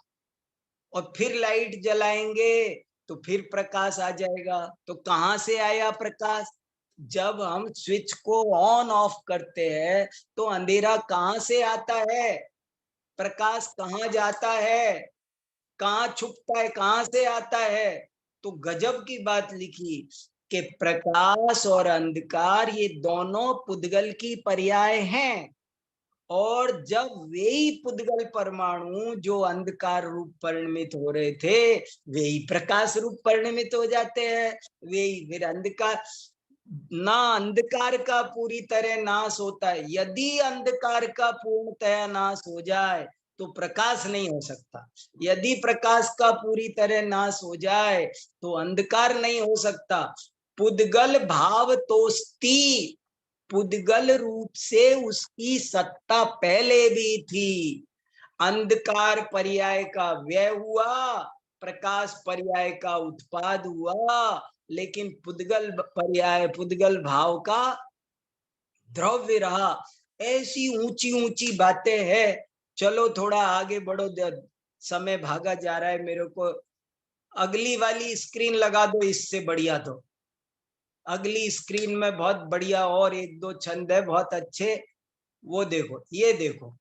और फिर लाइट जलाएंगे तो फिर प्रकाश आ जाएगा। तो कहां से आया प्रकाश? जब हम स्विच को ऑन ऑफ करते हैं तो अंधेरा कहां से आता है? प्रकाश कहां जाता है? कहां छुपता है? कहां से आता है? तो गजब की बात लिखी कि प्रकाश और अंधकार ये दोनों पुद्गल की पर्याय हैं, और जब वे ही पुद्गल परमाणु जो अंधकार रूप परिणमित हो रहे थे वे ही प्रकाश रूप परिणमित हो जाते हैं। वे ही फिर अंधकार, ना अंधकार का पूरी तरह नाश होता है। यदि अंधकार का पूर्णतया नाश हो जाए तो प्रकाश नहीं हो सकता। यदि प्रकाश का पूरी तरह नाश हो जाए तो अंधकार नहीं हो सकता। पुद्गल भाव तोस्ती, पुद्गल रूप से उसकी सत्ता पहले भी थी। अंधकार पर्याय का व्यय हुआ, प्रकाश पर्याय का उत्पाद हुआ, लेकिन पुद्गल पर्याय पुद्गल भाव का द्रव्य रहा। ऐसी ऊंची ऊंची बातें हैं। चलो थोड़ा आगे बढ़ो, समय भागा जा रहा है। मेरे को अगली वाली स्क्रीन लगा दो, इससे बढ़िया। तो अगली स्क्रीन में बहुत बढ़िया और एक दो छंद है बहुत अच्छे, वो देखो। ये देखो,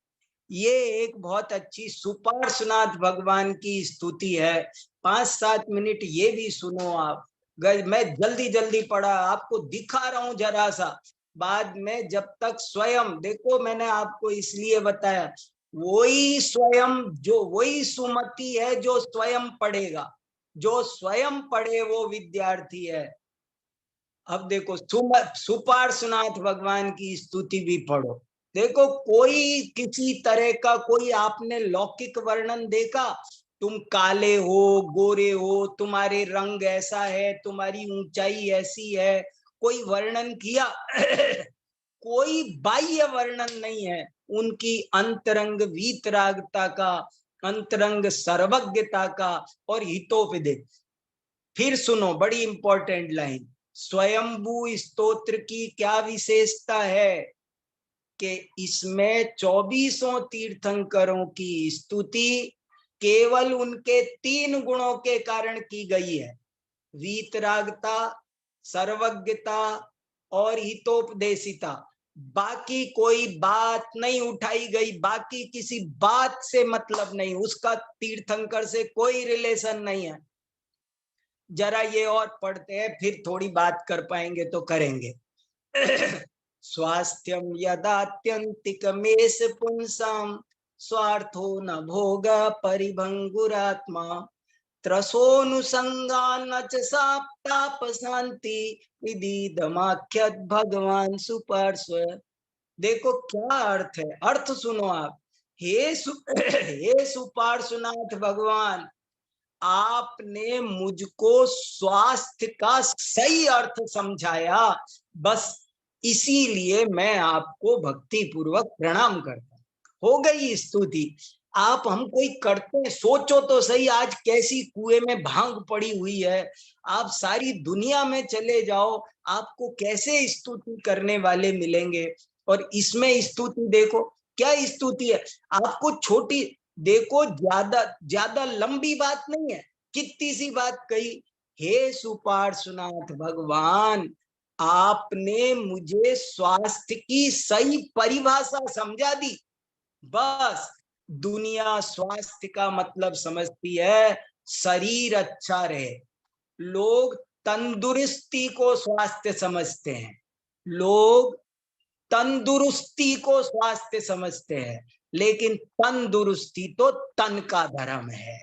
ये एक बहुत अच्छी सुपार्श्वनाथ भगवान की स्तुति है। 5-7 मिनट ये भी सुनो आप। मैं जल्दी जल्दी पढ़ा, आपको दिखा रहा हूं जरा सा। बाद में जब तक स्वयं देखो, मैंने आपको इसलिए बताया, वही स्वयं जो वही सुमति है जो स्वयं पढ़ेगा। जो स्वयं पढ़े वो विद्यार्थी है। अब देखो, सुपार्श्वनाथ भगवान की स्तुति भी पढ़ो। देखो, कोई किसी तरह का कोई आपने लौकिक वर्णन देखा? तुम काले हो, गोरे हो, तुम्हारे रंग ऐसा है, तुम्हारी ऊंचाई ऐसी है, कोई वर्णन किया? कोई बाह्य वर्णन नहीं है। उनकी अंतरंग वीतरागता का, अंतरंग सर्वज्ञता का और हितोपदेश। फिर सुनो, बड़ी इंपॉर्टेंट लाइन। स्वयंभू स्तोत्र की क्या विशेषता है कि इसमें 24 तीर्थंकरों की स्तुति केवल उनके 3 गुणों के कारण की गई है, वीतरागता, सर्वज्ञता और हितोपदेशिता। बाकी कोई बात नहीं उठाई गई, बाकी किसी बात से मतलब नहीं, उसका तीर्थंकर से कोई रिलेशन नहीं है। जरा ये और पढ़ते हैं, फिर थोड़ी बात कर पाएंगे तो करेंगे। स्वास्थ्यम यदात्यंतिकमेष पुंसाम स्वार्थो न भोग परिभंगुरात्मा त्रसोनुसंगान च साप्ताप शांति विदिदमाख्यत भगवान सुपार्श्व। देखो क्या अर्थ है, अर्थ सुनो आप। हे सुपार्श्वनाथ भगवान, आपने मुझको स्वास्थ्य का सही अर्थ समझाया, बस इसीलिए मैं आपको भक्ति पूर्वक प्रणाम करता हूं। हो गई स्तुति। आप हम कोई करते हैं, सोचो तो सही, आज कैसी कुएं में भांग पड़ी हुई है। आप सारी दुनिया में चले जाओ, आपको कैसे स्तुति करने वाले मिलेंगे। और इसमें स्तुति देखो क्या स्तुति है। आपको छोटी देखो, ज्यादा ज्यादा लंबी बात नहीं है, कितनी सी बात कही। हे सुपार्श्वनाथ भगवान, आपने मुझे स्वास्थ्य की सही परिभाषा समझा दी। बस दुनिया स्वास्थ्य का मतलब समझती है शरीर अच्छा रहे। लोग तंदुरुस्ती को स्वास्थ्य समझते हैं, लोग तंदुरुस्ती को स्वास्थ्य समझते हैं, लेकिन तंदुरुस्ती तो तन का धर्म है,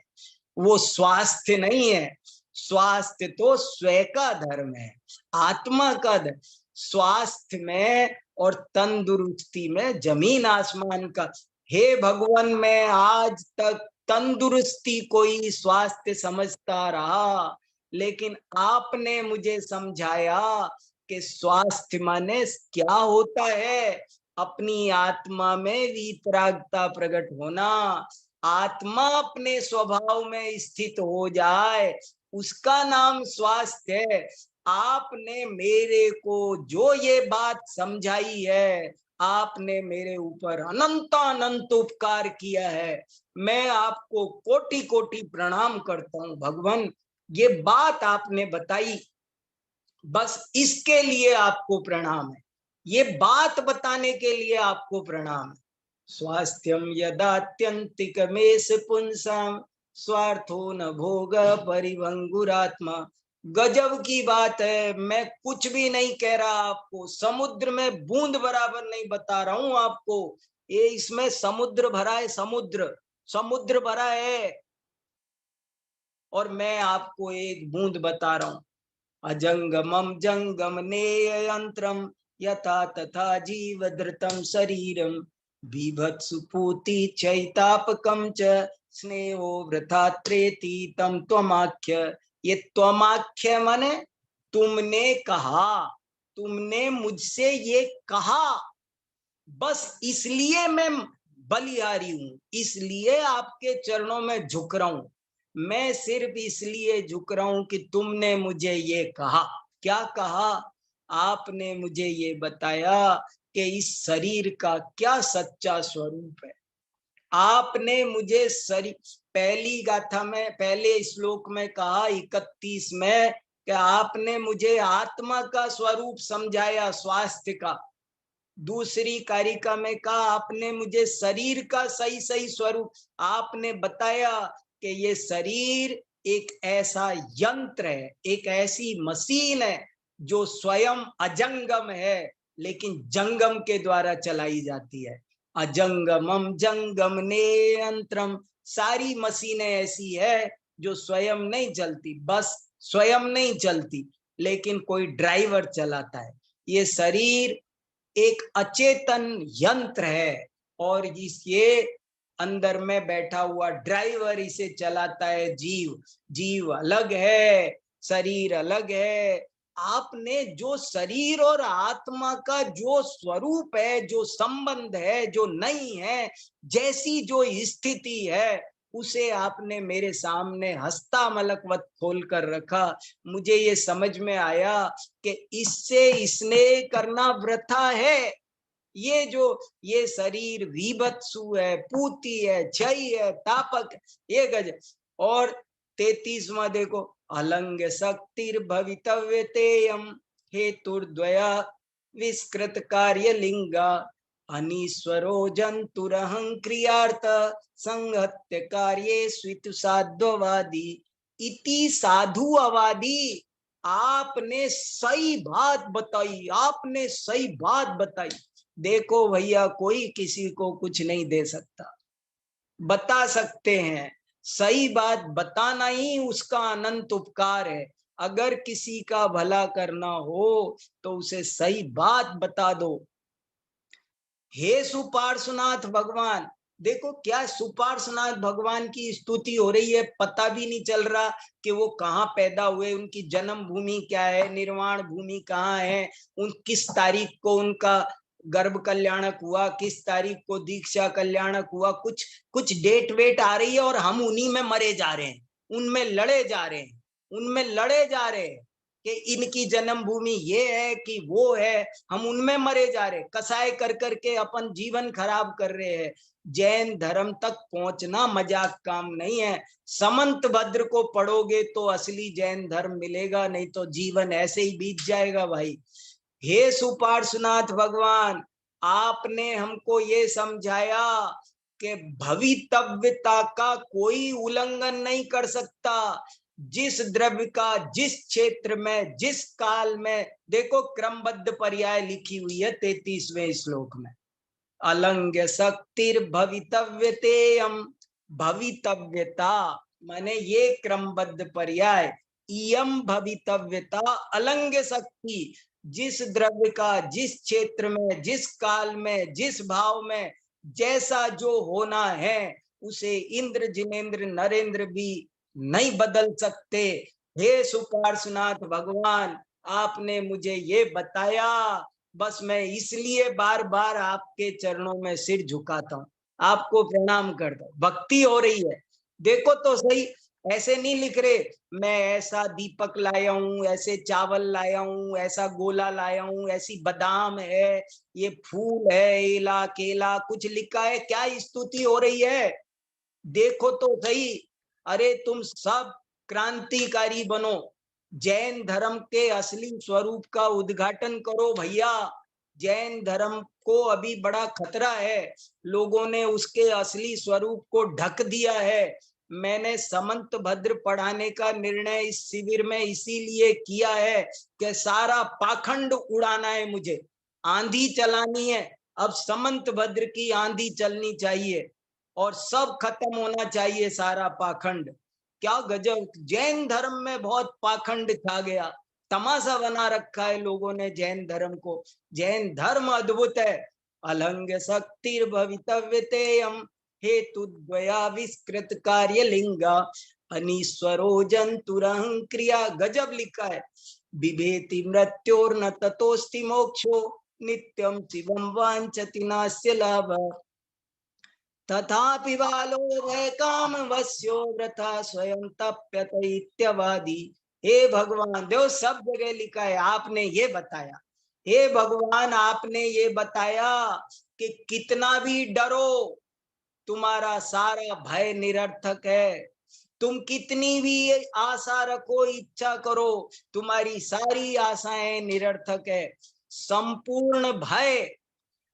वो स्वास्थ्य नहीं है। स्वास्थ्य तो स्वयं का धर्म है, आत्मा का धर्म। स्वास्थ्य में और तंदुरुस्ती में जमीन आसमान का। हे भगवान, मैं आज तक तंदुरुस्ती को ही स्वास्थ्य समझता रहा, लेकिन आपने मुझे समझाया कि स्वास्थ्य माने क्या होता है। अपनी आत्मा में वीतरागता प्रकट होना, आत्मा अपने स्वभाव में स्थित हो जाए, उसका नाम स्वास्थ्य है। आपने मेरे को जो ये बात समझाई है, आपने मेरे ऊपर अनंत अनंत उपकार किया है। मैं आपको कोटि कोटि प्रणाम करता हूं भगवान। ये बात आपने बताई, बस इसके लिए आपको प्रणाम है। ये बात बताने के लिए आपको प्रणाम है। स्वास्थ्यम यदात्यंतिकमेष पुंसाम स्वार्थो न भोग परिभंगुरात्मा। गजब की बात है। मैं कुछ भी नहीं कह रहा आपको, समुद्र में बूंद बराबर नहीं बता रहा हूं आपको। ये इसमें समुद्र भरा है, समुद्र समुद्र भरा है। और मैं आपको एक बूंद बता रहा हूं, अजंगमम जंगम नेयंत्रम यथा तथा जीव धृतम शरीरम बीभत्सुपूति चैतापकम च स्नेहो वृथा त्रेति तम त्वमाख्य। ये त्वमाख्य माने तुमने कहा, तुमने मुझसे ये कहा, बस इसलिए मैं बलिहारी हूं, इसलिए आपके चरणों में झुक रहा हूं। मैं सिर्फ इसलिए झुक रहा हूं कि तुमने मुझे ये कहा। क्या कहा? आपने मुझे ये बताया कि इस शरीर का क्या सच्चा स्वरूप है। आपने मुझे शरीर, पहली गाथा में, पहले श्लोक में कहा 31 में कि आपने मुझे आत्मा का स्वरूप समझाया, स्वास्थ्य का। दूसरी कारिका में कहा आपने मुझे शरीर का सही सही स्वरूप आपने बताया कि ये शरीर एक ऐसा यंत्र है, एक ऐसी मशीन है जो स्वयं अजंगम है लेकिन जंगम के द्वारा चलाई जाती है। अजंगमम जंगम नियंत्रम, सारी मशीनें ऐसी है जो स्वयं नहीं चलती, बस स्वयं नहीं चलती लेकिन कोई ड्राइवर चलाता है। ये शरीर एक अचेतन यंत्र है और इसके अंदर में बैठा हुआ ड्राइवर इसे चलाता है जीव। जीव अलग है, शरीर अलग है। आपने जो शरीर और आत्मा का जो स्वरूप है, जो संबंध है, जो नहीं है, जैसी जो स्थिति है, उसे आपने मेरे सामने हस्ता मलकवत खोल कर रखा। मुझे ये समझ में आया कि इससे स्नेह करना वृथा है। ये जो ये शरीर विभत्सु है, पूती है, क्षय है, तापक है, ये गज। और 33वां देखो, अलंग शक्तिर भवितव्य तेयम हेतुर्द्वया विस्कृत कार्य लिंगा अनीश्वरो जंतुरहं क्रियार्थ संहत्य कार्ये स्वित साध्ववादी इति साधु अवादी। आपने सही बात बताई, आपने सही बात बताई। देखो भैया, कोई किसी को कुछ नहीं दे सकता, बता सकते हैं। सही बात बताना ही उसका अनंत उपकार है। अगर किसी का भला करना हो तो उसे सही बात बता दो। हे सुपार्श्वनाथ भगवान, देखो क्या सुपार्श्वनाथ भगवान की स्तुति हो रही है। पता भी नहीं चल रहा कि वो कहाँ पैदा हुए, उनकी जन्म भूमि क्या है, निर्वाण भूमि कहाँ है, उन किस तारीख को उनका गर्भ कल्याणक हुआ, किस तारीख को दीक्षा कल्याणक हुआ। कुछ कुछ डेट वेट आ रही है और हम उन्हीं में मरे जा रहे हैं, उनमें लड़े जा रहे हैं, उनमें लड़े जा रहे हैं कि इनकी जन्म भूमि ये है कि वो है। हम उनमें मरे जा रहे, कसाय कर करके अपन जीवन खराब कर रहे हैं। जैन धर्म तक पहुंचना मजाक काम नहीं है। समंत भद्र को पढ़ोगे तो असली जैन धर्म मिलेगा, नहीं तो जीवन ऐसे ही बीत जाएगा भाई। हे सुपार्श्वनाथ भगवान, आपने हमको ये समझाया कि भवितव्यता का कोई उल्लंघन नहीं कर सकता। जिस द्रव्य का जिस क्षेत्र में जिस काल में, देखो क्रमबद्ध पर्याय लिखी हुई है 33वें श्लोक में। अलंग शक्तिर भवितव्यतेयम, भवितव्यता माने ये क्रमबद्ध पर्याय, इयम भवितव्यता अलंग शक्ति, जिस द्रव्य का जिस क्षेत्र में जिस काल में जिस भाव में जैसा जो होना है उसे इंद्र जिनेन्द्र नरेंद्र भी नहीं बदल सकते। हे सुपार्श्वनाथ भगवान, आपने मुझे ये बताया, बस मैं इसलिए बार बार आपके चरणों में सिर झुकाता हूँ, आपको प्रणाम करता हूँ। भक्ति हो रही है। देखो तो सही, ऐसे नहीं लिख रहे मैं ऐसा दीपक लाया हूँ, ऐसे चावल लाया हूँ, ऐसा गोला लाया हूँ, ऐसी बादाम है, ये फूल है, एला केला, कुछ लिखा है क्या? स्तुति हो रही है। देखो तो सही। अरे तुम सब क्रांतिकारी बनो, जैन धर्म के असली स्वरूप का उद्घाटन करो भैया। जैन धर्म को अभी बड़ा खतरा है, लोगों ने उसके असली स्वरूप को ढक दिया है। मैंने समंत भद्र पढ़ाने का निर्णय इस शिविर में इसीलिए किया है कि सारा पाखंड उड़ाना है मुझे, आंधी चलानी है। अब समंत भद्र की आंधी चलनी चाहिए और सब खत्म होना चाहिए सारा पाखंड। क्या गजब, जैन धर्म में बहुत पाखंड छा गया, तमाशा बना रखा है लोगों ने जैन धर्म को। जैन धर्म अद्भुत है। अलंग शक्तिर भवितव्यतेयम हेतु द्वया विस्कृत कार्य लिंगा अनीश्वरो जंतुरहं क्रिया। गजब लिखा है। बिभेति मृत्योर्न ततोस्ति मोक्षो नित्यम शिवम वांछति नास्य लाभ तथापि बालो भय काम वश्यो वृथा स्वयं तप्यत इत्यवादी। हे भगवान, देव सब जगह लिखा है, आपने ये बताया। हे भगवान, आपने ये बताया कि कितना भी डरो तुम्हारा सारा भय निरर्थक है। तुम कितनी भी आशा रखो, इच्छा करो, तुम्हारी सारी आशाएं निरर्थक है। संपूर्ण भय,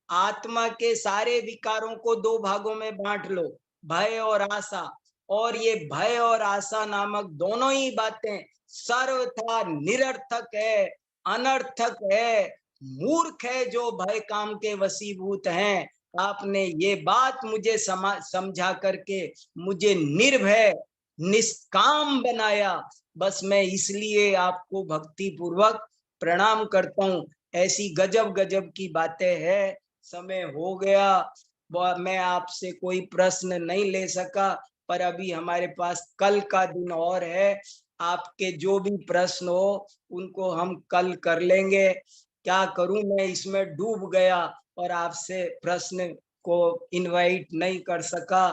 आत्मा के सारे विकारों को दो भागों में बांट लो, भय और आशा। और ये भय और आशा नामक दोनों ही बातें सर्वथा निरर्थक है, अनर्थक है, मूर्ख है जो भय काम के वशीभूत हैं। आपने ये बात मुझे समझा करके मुझे निर्भय निष्काम बनाया। बस मैं इसलिए आपको भक्ति पूर्वक प्रणाम करता हूँ। ऐसी गजब गजब की बातें हैं। समय हो गया, मैं आपसे कोई प्रश्न नहीं ले सका, पर अभी हमारे पास कल का दिन और है। आपके जो भी प्रश्न हो उनको हम कल कर लेंगे। क्या करूं, मैं इसमें डूब गया और आपसे प्रश्न को इनवाइट नहीं कर सका।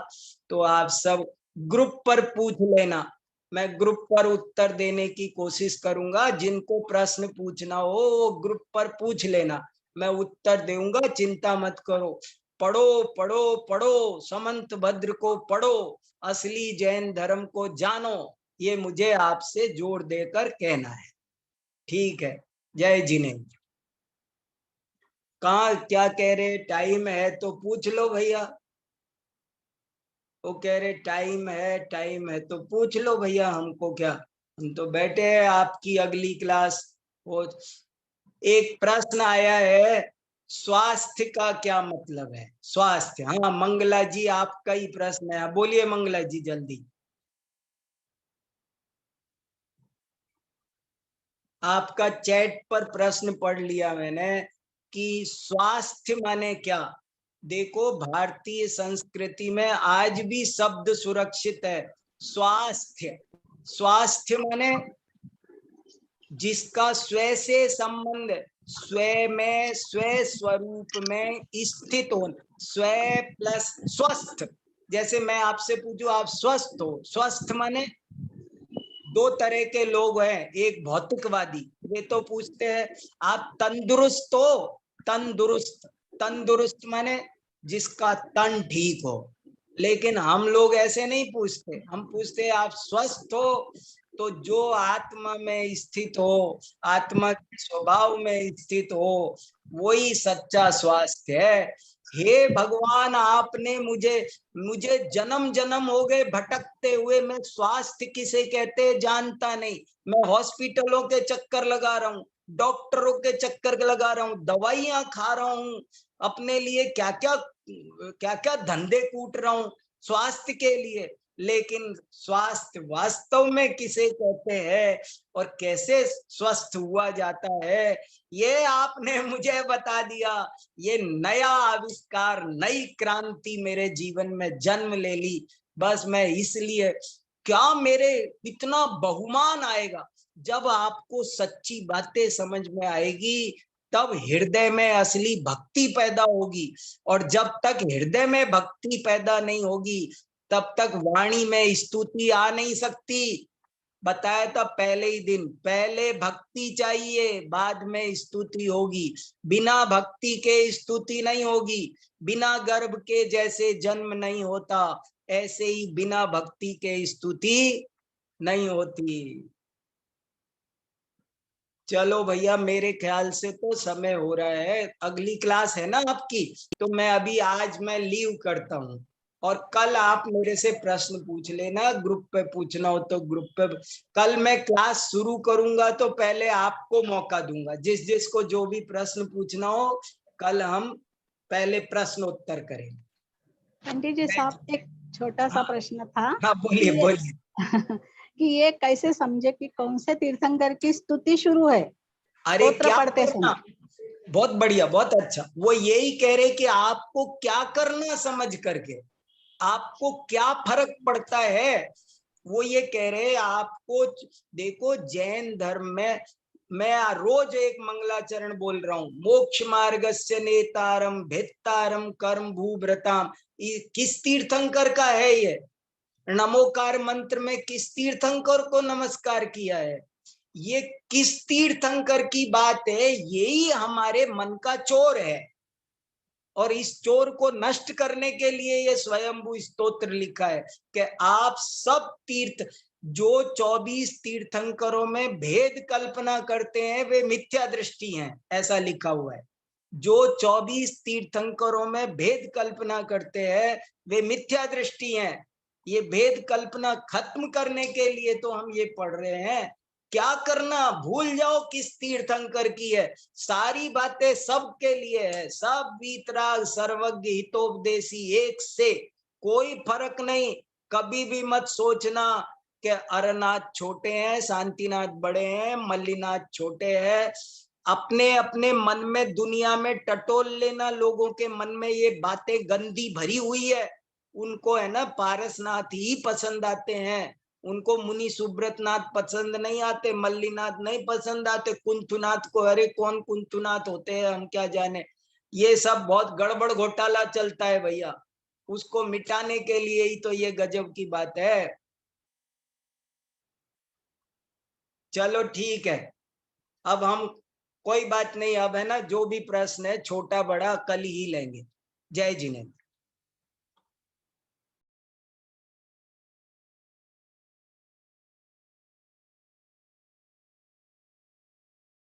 तो आप सब ग्रुप पर पूछ लेना, मैं ग्रुप पर उत्तर देने की कोशिश करूंगा। जिनको प्रश्न पूछना हो वो ग्रुप पर पूछ लेना, मैं उत्तर दूंगा, चिंता मत करो। पढ़ो पढ़ो पढ़ो, समंत भद्र को पढ़ो, असली जैन धर्म को जानो, ये मुझे आपसे जोर देकर कहना है। ठीक है, जय जिनेन्द्र। कहाँ क्या कह रहे, टाइम है तो पूछ लो भैया। वो कह रहे टाइम है तो पूछ लो भैया, हमको क्या, हम तो बैठे हैं आपकी अगली क्लास। वो एक प्रश्न आया है, स्वास्थ्य का क्या मतलब है? स्वास्थ्य, हाँ मंगला जी आपका ही प्रश्न है, बोलिए मंगला जी जल्दी। आपका चैट पर प्रश्न पढ़ लिया मैंने कि स्वास्थ्य माने क्या। देखो, भारतीय संस्कृति में आज भी शब्द सुरक्षित है, स्वास्थ्य। स्वास्थ्य माने जिसका स्व से संबंध, स्व में, स्व स्वरूप में स्थित हो, स्व प्लस स्वस्थ। जैसे मैं आपसे पूछूं आप स्वस्थ हो, स्वस्थ माने दो तरह के लोग हैं, एक भौतिकवादी, वे तो पूछते हैं आप तंदुरुस्त हो, तंदुरुस्त। तंदुरुस्त माने जिसका तन ठीक हो। लेकिन हम लोग ऐसे नहीं पूछते, हम पूछते हैं आप स्वस्थ हो, तो जो आत्मा में स्थित हो, आत्मा के स्वभाव में स्थित हो, वही सच्चा स्वास्थ्य है। हे भगवान, आपने मुझे मुझे जन्म जन्म हो गए भटकते हुए, मैं स्वास्थ्य किसे कहते जानता नहीं। मैं हॉस्पिटलों के चक्कर लगा रहा हूँ, डॉक्टरों के चक्कर लगा रहा हूँ, दवाइयां खा रहा हूँ, अपने लिए क्या क्या धंधे कूट रहा हूँ स्वास्थ्य के लिए। लेकिन स्वास्थ्य वास्तव में किसे कहते हैं और कैसे स्वस्थ हुआ जाता है, ये आपने मुझे बता दिया। ये नया आविष्कार, नई क्रांति मेरे जीवन में जन्म ले ली। बस मैं इसलिए, क्या मेरे इतना बहुमान आएगा जब आपको सच्ची बातें समझ में आएगी, तब हृदय में असली भक्ति पैदा होगी। और जब तक हृदय में भक्ति पैदा नहीं होगी तब तक वाणी में स्तुति आ नहीं सकती। बताया था पहले ही दिन, पहले भक्ति चाहिए, बाद में स्तुति होगी। बिना भक्ति के स्तुति नहीं होगी। बिना गर्भ के जैसे जन्म नहीं होता, ऐसे ही बिना भक्ति के स्तुति नहीं होती। चलो भैया, मेरे ख्याल से तो समय हो रहा है, अगली क्लास है ना आपकी, तो मैं अभी आज मैं लीव करता हूँ। और कल आप मेरे से प्रश्न पूछ लेना, ग्रुप पे पूछना हो तो ग्रुप पे। कल मैं क्लास शुरू करूंगा तो पहले आपको मौका दूंगा, जिस जिसको जो भी प्रश्न पूछना हो कल हम पहले प्रश्नोत्तर करेंगे।
पंडित जी साहब, एक छोटा सा
हाँ
प्रश्न था
हाँ, बोलिए
कि
बोलिए।
कि ये कैसे समझे कि कौन से तीर्थंकर की स्तुति शुरू है
अरे
स्तोत्र
क्या
पढ़ते
करना,
समय?
बहुत बढ़िया, बहुत अच्छा। वो यही कह रहे कि आपको क्या करना समझ करके, आपको क्या फर्क पड़ता है। वो ये कह रहे आपको, देखो जैन धर्म में मैं रोज एक मंगलाचरण बोल रहा हूं, मोक्ष मार्गस्य नेतारम भित्तारम कर्म भूभृताम। ये किस तीर्थंकर का है? ये नमोकार मंत्र में किस तीर्थंकर को नमस्कार किया है? ये किस तीर्थंकर की बात है? यही हमारे मन का चोर है, और इस चोर को नष्ट करने के लिए ये स्वयंभू स्तोत्र लिखा है कि आप सब तीर्थ, जो 24 तीर्थंकरों में भेद कल्पना करते हैं वे मिथ्या दृष्टि हैं, ऐसा लिखा हुआ है। जो 24 तीर्थंकरों में भेद कल्पना करते हैं वे मिथ्या दृष्टि हैं। ये भेद कल्पना खत्म करने के लिए तो हम ये पढ़ रहे हैं। क्या करना, भूल जाओ किस तीर्थंकर की है, सारी बातें सबके लिए है। सब वीतराग सर्वज्ञ हितोपदेशी, एक से कोई फर्क नहीं। कभी भी मत सोचना कि अरनाथ छोटे हैं, शांतिनाथ बड़े हैं, मल्लीनाथ छोटे हैं। अपने अपने मन में दुनिया में टटोल लेना। लोगों के मन में ये बातें गंदी भरी हुई है, उनको है ना पारसनाथ ही पसंद आते हैं, उनको मुनि सुब्रत नाथ पसंद नहीं आते, मल्लीनाथ नहीं पसंद आते, कुंथुनाथ को, अरे कौन कुंथुनाथ होते हैं हम क्या जाने। ये सब बहुत गड़बड़ घोटाला चलता है भैया, उसको मिटाने के लिए ही तो ये गजब की बात है। चलो ठीक है, अब हम, कोई बात नहीं, अब है ना जो भी प्रश्न है छोटा बड़ा कल ही लेंगे। जय जिनेन्द्र।